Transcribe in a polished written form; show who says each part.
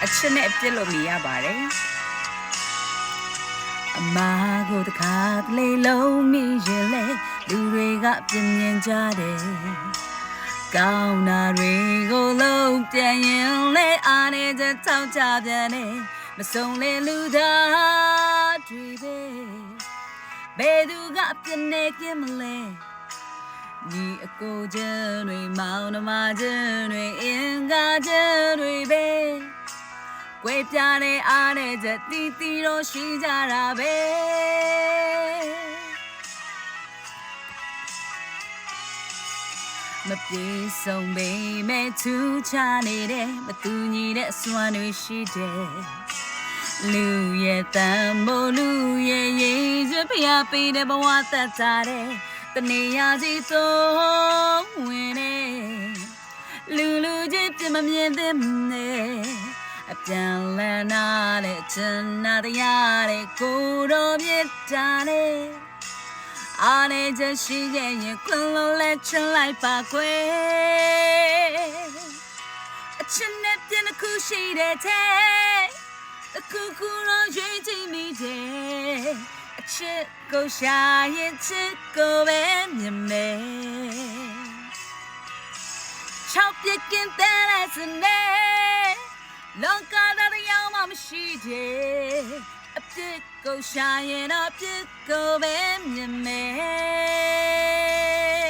Speaker 1: အချစ်နဲ့ပြစ်လို့မရပါတယ်အမားကိုတခါတလေလုံးမိရင်လေလူတွေကပြင်းပြင်းကြတယ်ကောင်းတာတွေကိုလုံးပြန်ရင်လေအားနေတဲ့ထောက်ချပြန်နေမဆုံးလေလူသားတွေပဲဘယ်သူကပြင်းနေကြမလဲဒီအကိုကျန်းတွေမောင်နှမကျန်းတွေအင်္ဂါကျန်းတွေပဲကွဲပြားတဲ့အားနဲ့ချက်တီးတီးတော့ရှိကြတာပဲမပြေဆုံးပေမဲ့သူချနေတဲ့မတူညီတဲ့အစွမ်းတွေရှိတယ်လူရဲ့တန်မို့လူရဲ့ရေးစဖျားပေးတဲ့ဘဝသက်သာတဲ့တနေရာစီသုံးဝင်နေလူလူချင်းပြမမြင်သေးနဲ့အပြန်လန်းနာတဲ့ချင်နာတရားတဲ့ကိုတော်မြတ်တာနဲ့အားနေချက်ရှိခဲ့ရင်ခွန်လုံးလဲချင်လိုက်ပါကွယ်အချစ်နဲ့ပြန်တစ်ခုရှိတဲ့တဲ့အခုခုတော့ရွေးကြည့်မိတယ်အချစ်ကိုရှာရင်ချစ်ကိုပဲမြင်မယ်ချောက်ပြက်ကင်းတဲ့လက်စနဲ့လောကသားတရားမှမရှိတဲ့အပြစ်ကိုရှာရင်တော့ပြစ်ကိုပဲမြင်မယ်